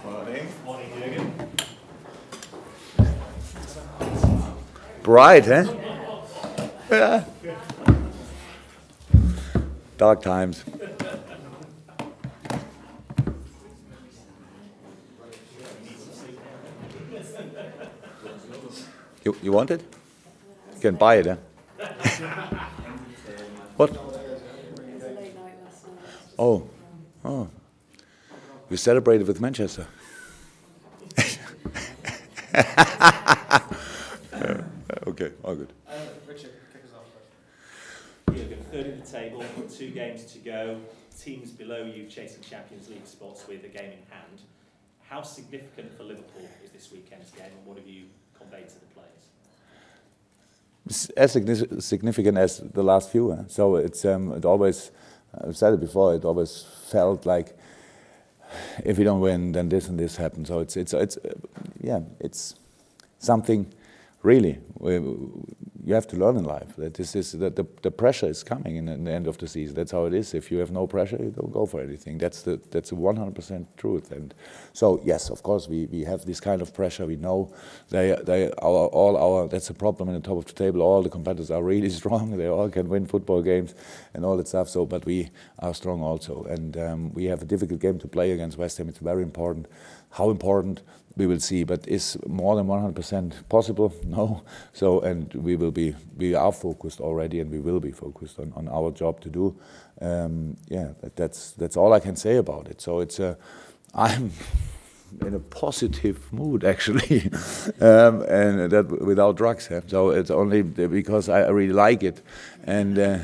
Morning. Morning, Jurgen. Bright, eh? Yeah. Dark times. You want it? You can buy it, eh? What? Oh. You celebrated with Manchester. Okay, all good. Richard, kick us off first. You're third in the table, 2 games to go. Teams below you chasing Champions League spots with a game in hand. How significant for Liverpool is this weekend's game, and what have you conveyed to the players? It's as significant as the last few. Eh? So it always, I've said it before, it always felt like if we don't win, then this and this happens. So it's something. Really, you have to learn in life that the pressure is coming in the end of the season. That's how it is. If you have no pressure, you don't go for anything. That's a 100% truth. And so yes, of course, we have this kind of pressure. We know that's a problem in the top of the table. All the competitors are really strong. They all can win football games and all that stuff. So, but we are strong also, and we have a difficult game to play against West Ham. It's very important. How important? We will see, but is more than 100% possible? No. So, and we are focused already, and we will be focused on our job to do. Yeah, that's all I can say about it. So I'm in a positive mood actually, and that without drugs. Yeah? So it's only because I really like it, and.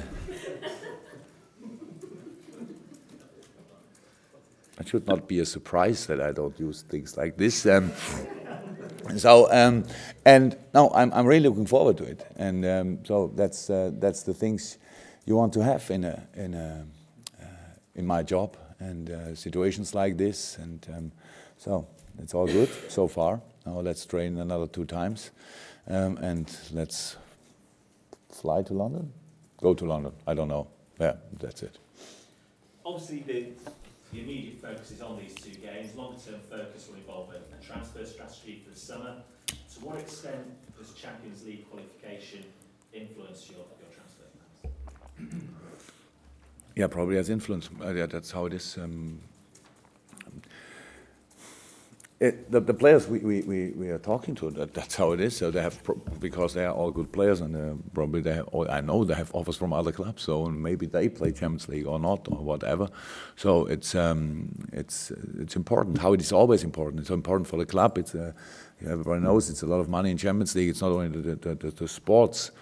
It should not be a surprise that I don't use things like this. And no, I'm really looking forward to it. And so that's the things you want to have in my job and situations like this. And so it's all good so far. Now let's train another 2 times, and let's fly to London. Go to London. I don't know. Yeah, that's it. Obviously, the immediate focus is on these 2 games. Longer-term focus will involve a transfer strategy for the summer. To what extent does Champions League qualification influence your transfer plans? Yeah, probably has influence. Yeah, that's how it is. The players we are talking to, that's how it is. So they have, because they are all good players, and probably I know they have offers from other clubs. So maybe they play Champions League or not or whatever. So it's important. How it is always important. It's important for the club. It's everybody knows it's a lot of money in Champions League. It's not only the sports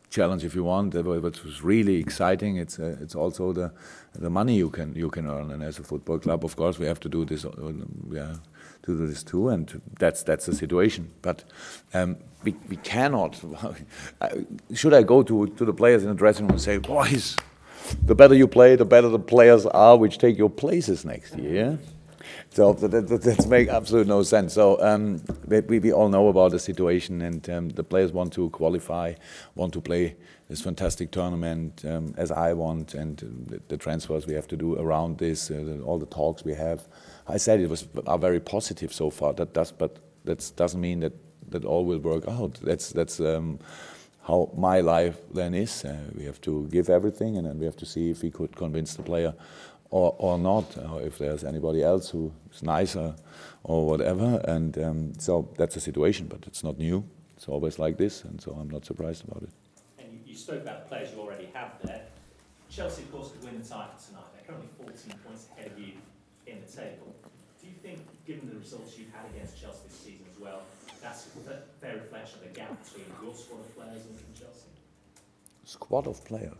challenge, if you want, but was really exciting. It's also the money you can earn, and as a football club, of course, we have to do this. To do this too, and that's the situation. But we cannot. Should I go to the players in the dressing room and say, boys, the better you play, the better the players are, which take your places next year? So that makes absolutely no sense. So we all know about the situation, and the players want to qualify, want to play this fantastic tournament as I want, and the transfers we have to do around this, all the talks we have. I said are very positive so far. But that doesn't mean that all will work out. That's how my life then is. We have to give everything, and then we have to see if we could convince the player or not, or if there's anybody else who is nicer or whatever. And so that's the situation, but it's not new. It's always like this, and so I'm not surprised about it. And you spoke about the players you already have there. Chelsea, of course, could win the title tonight. They're currently 14 points ahead of you in the table. Do you think, given the results you've had against Chelsea this season as well, that's a fair reflection of the gap between your squad of players and Chelsea? Squad of players?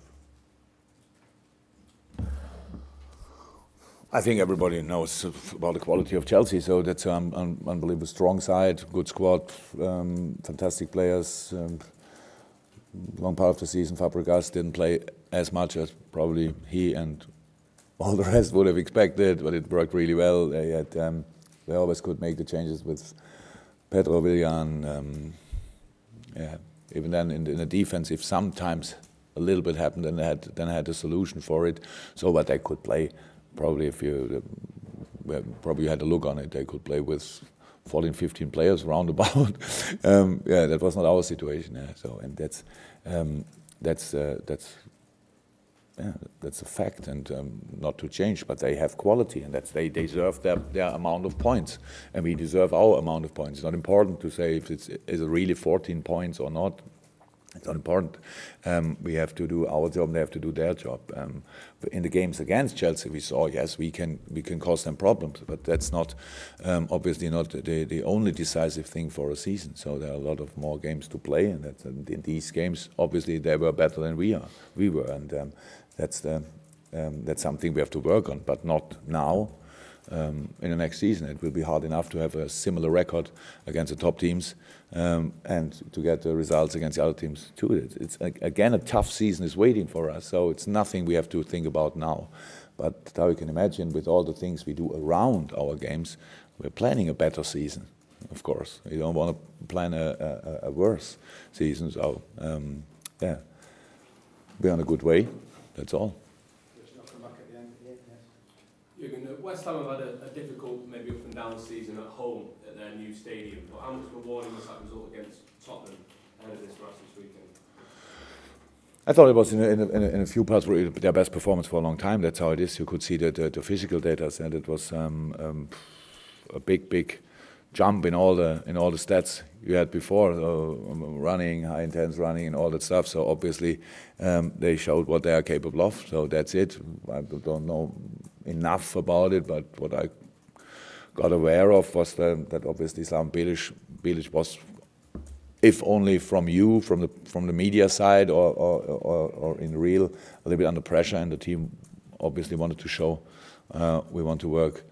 I think everybody knows about the quality of Chelsea, so that's an unbelievable strong side, good squad, fantastic players. Long part of the season, Fabregas didn't play as much as probably he and all the rest would have expected, but it worked really well. They always could make the changes with Pedro Villan. Yeah, even then in the defense, if sometimes a little bit happened, then I had a solution for it. So, but they could play probably if you probably had a look on it, they could play with 14, 15 players roundabout. Yeah, that was not our situation. Yeah. So, and that's a fact, and not to change. But they have quality, and they deserve their amount of points, and we deserve our amount of points. It's not important to say if is it really 14 points or not. It's not important. We have to do our job, they have to do their job. In the games against Chelsea, we saw, yes, we can cause them problems, but that's not obviously not the only decisive thing for a season. So there are a lot of more games to play, and in these games, obviously, they were better than we were, and that's something we have to work on, but not now. In the next season, it will be hard enough to have a similar record against the top teams and to get the results against the other teams too. It's again, a tough season is waiting for us, so it's nothing we have to think about now. But how you can imagine, with all the things we do around our games, we're planning a better season, of course. We don't want to plan a worse season, so yeah, we're on a good way, that's all. Jurgen, West Ham have had a difficult, maybe up and down season at home at their new stadium, but how much rewarding was that result against Tottenham ahead of this match this weekend? I thought it was in a few parts their best performance for a long time. That's how it is. You could see the physical data, and it was a big jump in all the stats you had before, running, high intense running, and all that stuff. So obviously they showed what they are capable of. So that's it. I don't know enough about it, but what I got aware of was that obviously Slaven Bilic was, if only from the media side or in real, a little bit under pressure, and the team obviously wanted to show we want to work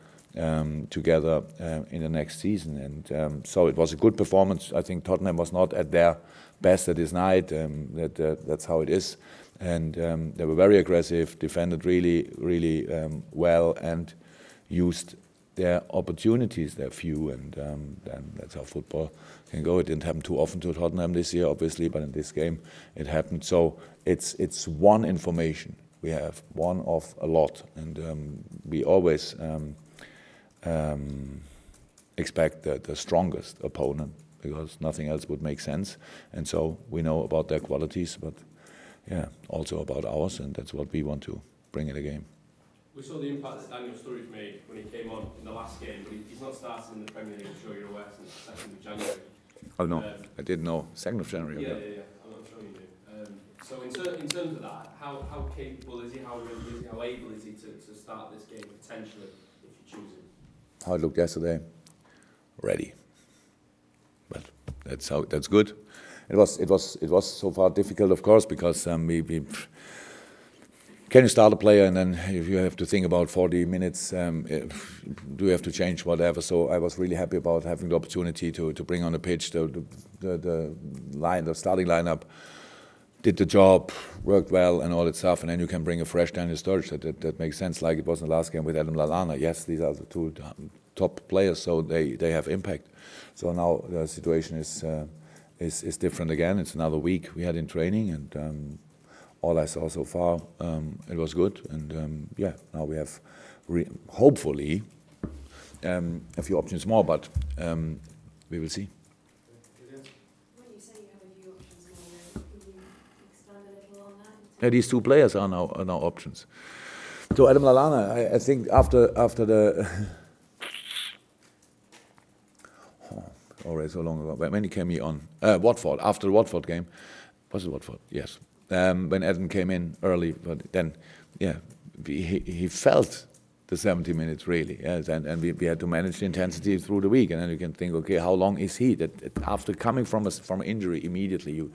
together in the next season, and so it was a good performance. I think Tottenham was not at their best at this night. That's how it is, and they were very aggressive, defended really well, and used their opportunities, their few, and that's how football can go. It didn't happen too often to Tottenham this year, obviously, but in this game it happened. So it's one information we have, one of a lot, and we always expect the strongest opponent, because nothing else would make sense. And so we know about their qualities, but yeah, also about ours, and that's what we want to bring in the game. We saw the impact that Daniel Sturridge made when he came on in the last game, but he's not started in the Premier League, I'm sure you're aware, since the 2nd of January. Oh no, I didn't know. 2nd of January. Yeah, I'm sure you do. So in terms of that, how capable is he, how able is he to start this game potentially, if you choose him? How it looked yesterday, ready. But that's good. It was so far difficult, of course, because we can you start a player and then if you have to think about 40 minutes, do you have to change whatever? So I was really happy about having the opportunity to bring on the pitch the starting lineup, did the job, worked well, and all that stuff, and then you can bring a fresh Daniel Sturridge. That makes sense, like it was in the last game with Adam Lallana. Yes, these are the two top players, so they have impact. So now the situation is different again. It's another week we had in training, and all I saw so far, it was good, and yeah, now we have hopefully a few options more, but we will see. Yeah, these two players are now options. So Adam Lallana, I think after the already so long ago, when he came here on Watford, after the Watford game, was it Watford? Yes. When Adam came in early, but then yeah, he felt the 70 minutes really, yes, and we had to manage the intensity through the week, and then you can think, okay, how long is he? That after coming from an injury immediately,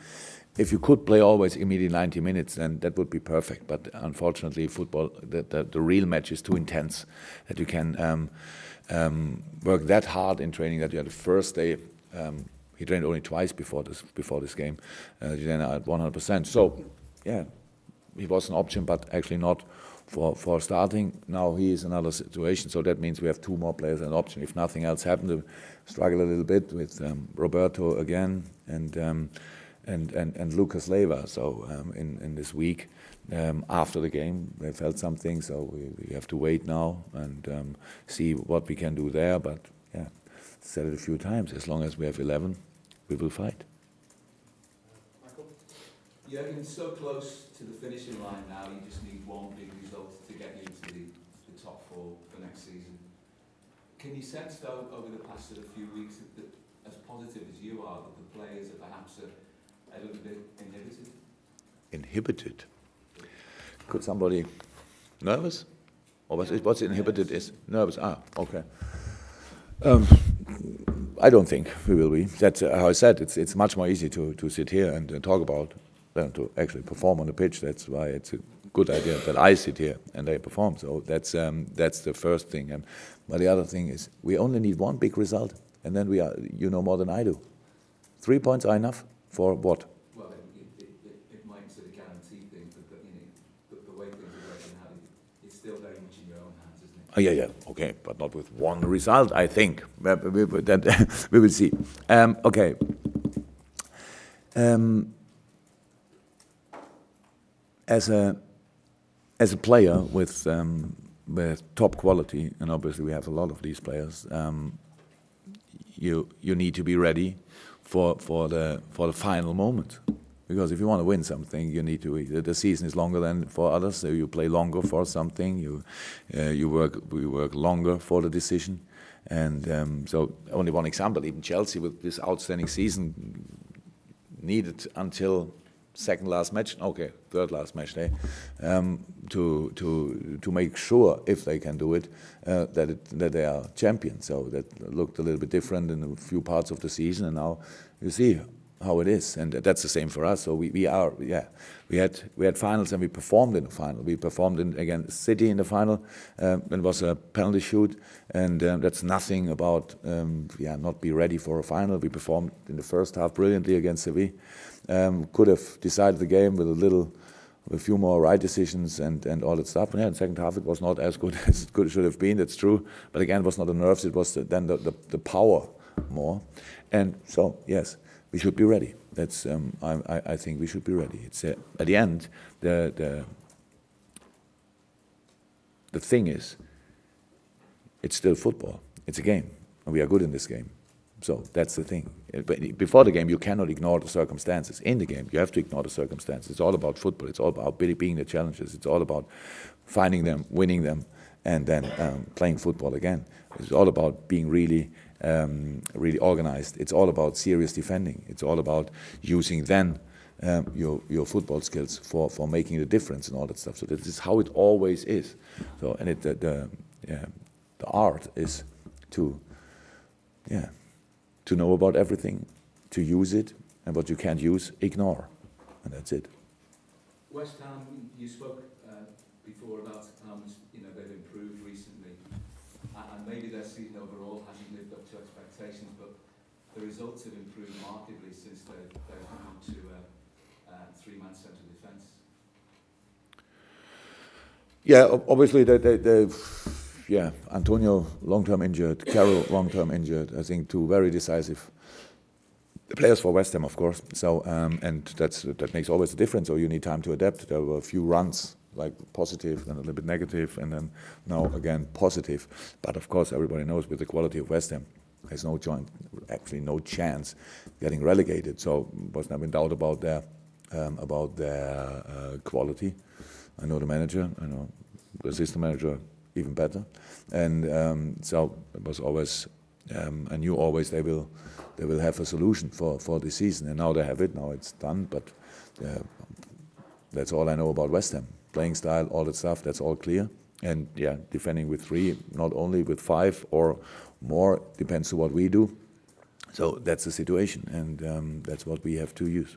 if you could play always immediately 90 minutes, then that would be perfect. But unfortunately, football, the real match is too intense that you can work that hard in training. That you had the first day, he trained only twice before this game, then at 100%. So yeah, he was an option, but actually not for starting. Now he is another situation. So that means we have two more players as an option. If nothing else happened, to struggle a little bit with Roberto again, and and Lucas Leiva. So in this week after the game, they felt something. So we have to wait now and see what we can do there. But yeah, said it a few times. As long as we have 11, we will fight. Jurgen, so close to the finishing line now, you just need one big result to get you into the top four for next season. Can you sense, though, over the past sort of few weeks, that as positive as you are, that the players are perhaps a little bit inhibited? Inhibited? Could somebody... Nervous? Or what's inhibited is? Nervous, okay. I don't think we will be. That's how I said, it's much more easy to sit here and talk about than to actually perform on the pitch. That's why it's a good idea that I sit here and they perform. So that's the first thing. But the other thing is we only need one big result, and then we are, you know more than I do. 3 points are enough for what? Well, it might sort of guarantee things, but you know, the way things are working out, it's still very much in your own hands, isn't it? Oh, yeah, okay, but not with one result, I think. We will see. Okay. As a player with top quality, and obviously we have a lot of these players, you need to be ready for the final moment. Because if you want to win something, you need to. The season is longer than for others, so you play longer for something. We work longer for the decision, and so only one example. Even Chelsea, with this outstanding season, needed until second last match, okay, third last match day, to make sure, if they can do it, that they are champions. So that looked a little bit different in a few parts of the season, and now you see how it is, and that's the same for us. So we had finals and we performed in the final. We performed against City in the final. It was a penalty shoot, and that's nothing about not be ready for a final. We performed in the first half brilliantly against Sevilla. Could have decided the game with a few more right decisions and all that stuff. And in the second half, it was not as good as it should have been. That's true. But again, it was not the nerves. It was then the power more. And so yes, we should be ready. That's I think we should be ready. It's at the end the thing is, it's still football. It's a game, and we are good in this game. So that's the thing. But before the game, you cannot ignore the circumstances. In the game, you have to ignore the circumstances. It's all about football. It's all about beating the challenges. It's all about finding them, winning them, and then playing football again. It's all about being really organized. It's all about serious defending. It's all about using then your football skills for making the difference and all that stuff. So this is how it always is. So and the art is to know about everything, to use it, and what you can't use, ignore, and that's it. West Ham, you spoke before about how much they've improved recently, and maybe their season overall hasn't lived up to expectations, but the results have improved markedly since they've moved to three-man central defence. Yeah, obviously they've. Yeah, Antonio long-term injured, Carroll long-term injured. I think two very decisive players for West Ham, of course. So and that makes always a difference. So you need time to adapt. There were a few runs like positive and a little bit negative, and then now again positive. But of course, everybody knows with the quality of West Ham, there's no chance getting relegated. So was never in doubt about their quality. I know the manager. I know the assistant manager even better, and so it was always. I knew always they will have a solution for this season, and now they have it. Now it's done. But that's all I know about West Ham. Playing style, all that stuff. That's all clear. And yeah, defending with 3, not only with 5 or more, depends on what we do. So that's the situation, and that's what we have to use.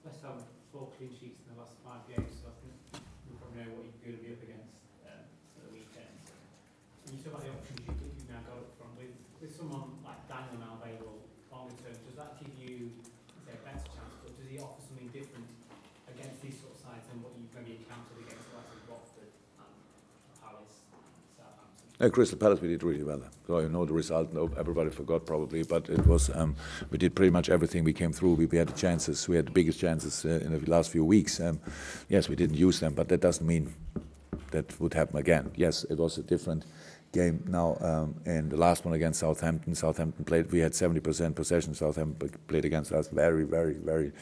West Ham 4 clean sheets in the last 5 games, so I think you probably know what you're going to be up against for the weekend. When you talk about the options you've now got up front, with someone like Daniel now available longer term, does that give you a better chance, or does he offer something different against these sort of sides than what you've maybe encountered against the likes of Watford and Palace and Southampton? Crystal Palace, we did really well. So you know the result. No, everybody forgot probably, but it was. We did pretty much everything. We came through. We had the chances. We had the biggest chances in the last few weeks. Yes, we didn't use them, but that doesn't mean that would happen again. Yes, it was a different game now. In the last one against Southampton, Southampton played. We had 70% possession. Southampton played against us very, very, very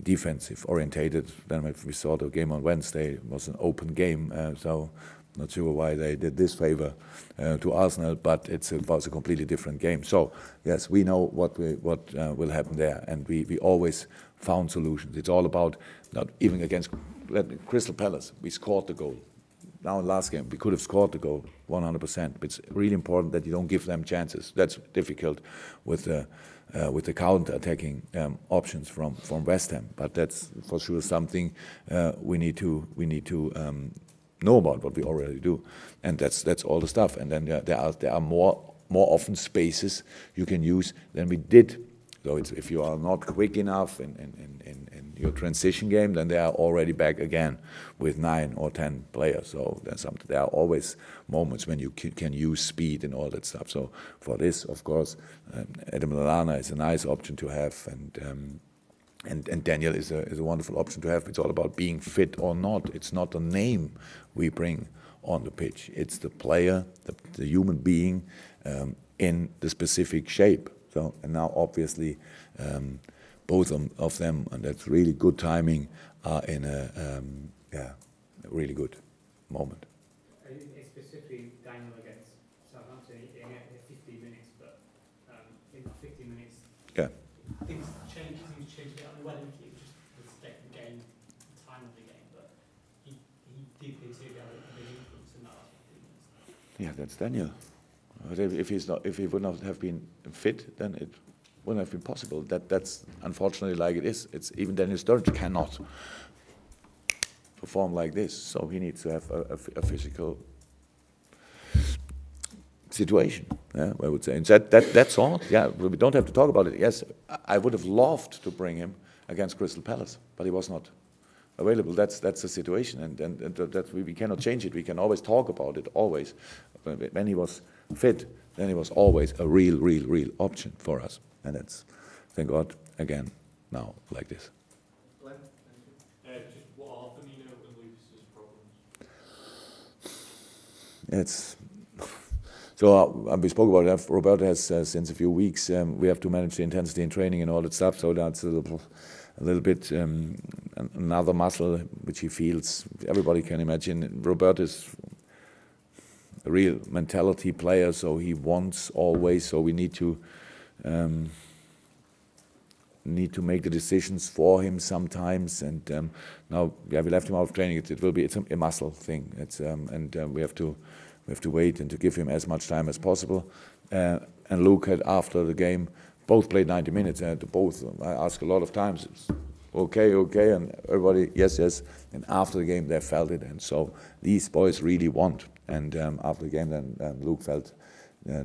defensive orientated. Then we saw the game on Wednesday. It was an open game, so not sure why they did this favor to Arsenal, but it was a completely different game. So yes, we know what will happen there, and we always found solutions. It's all about, not even against Crystal Palace, we scored the goal. Now in the last game, we could have scored the goal 100%. It's really important that you don't give them chances. That's difficult with the counter-attacking options from West Ham. But that's for sure something we need to know about, what we already do, and that's all the stuff. And then there are more often spaces you can use than we did. So if you are not quick enough in your transition game, then they are already back again with 9 or 10 players. So there are always moments when you can use speed and all that stuff. So for this, of course, Adam Lallana is a nice option to have, and Daniel is a wonderful option to have. It's all about being fit or not. It's not the name we bring on the pitch. It's the player, the human being in the specific shape. So, and now obviously both of them, and that's really good timing, are in a really good moment. Specifically Daniel against Southampton, he had 15 minutes, but in that 15 minutes, yeah, things changed a bit. I mean, whether it was just the state of the game, the time of the game, but he did appear to have a big influence in that last 15 minutes. Yeah, that's Daniel. If he would not have been fit, then it wouldn't have been possible. That's unfortunately like it is. It's even Daniel Sturridge cannot perform like this, so he needs to have a physical situation. Yeah, I would say. And that's all. Yeah, we don't have to talk about it. Yes, I would have loved to bring him against Crystal Palace, but he was not available. That's the situation, and that we cannot change it. We can always talk about it. Always, when he was fit, then he was always a real option for us, and that's, thank God, again now like this. Glenn, just what are Firmino and Lucas's problems? It's so we spoke about it. Roberto has since a few weeks. We have to manage the intensity in training and all that stuff. So that's a little bit another muscle which he feels. Everybody can imagine. Roberto is a real mentality player, so he wants always. So we need to make the decisions for him sometimes. And now, yeah, we left him out of training. It's a muscle thing. It's we have to wait and to give him as much time as possible. And Luke had, after the game, both played 90 minutes. And both, I asked a lot of times, it's okay, and everybody, yes. And after the game, they felt it. And so these boys really want. And after the game, then Luke felt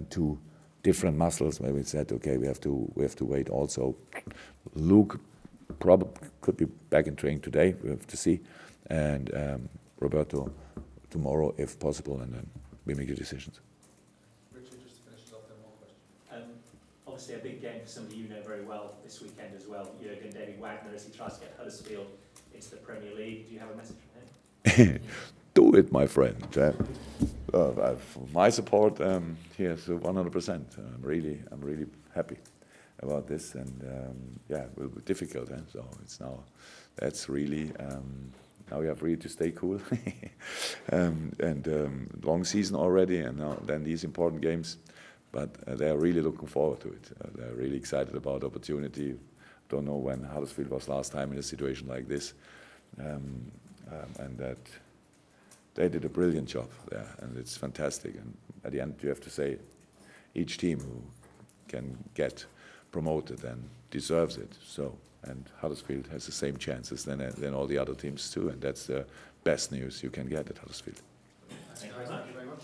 2 different muscles where we said, okay, we have to wait. Also, Luke probably could be back in training today. We have to see, and Roberto tomorrow if possible, and then we make the decisions. Richard, just to finish off, then one question. Obviously, a big game for somebody you know very well this weekend as well, Jurgen Wagner, as he tries to get Huddersfield into the Premier League. Do you have a message from him? Do it, my friend. My support here is 100%. I'm really happy about this, and yeah, it will be difficult. So it's now, that's really now we have really to stay cool, and long season already, and now then these important games. But they are really looking forward to it. They're really excited about the opportunity. Don't know when Huddersfield was last time in a situation like this, and that. They did a brilliant job there, and it's fantastic. And at the end, you have to say, each team who can get promoted and deserves it. So, and Huddersfield has the same chances than all the other teams too, and that's the best news you can get at Huddersfield. Thank you very much.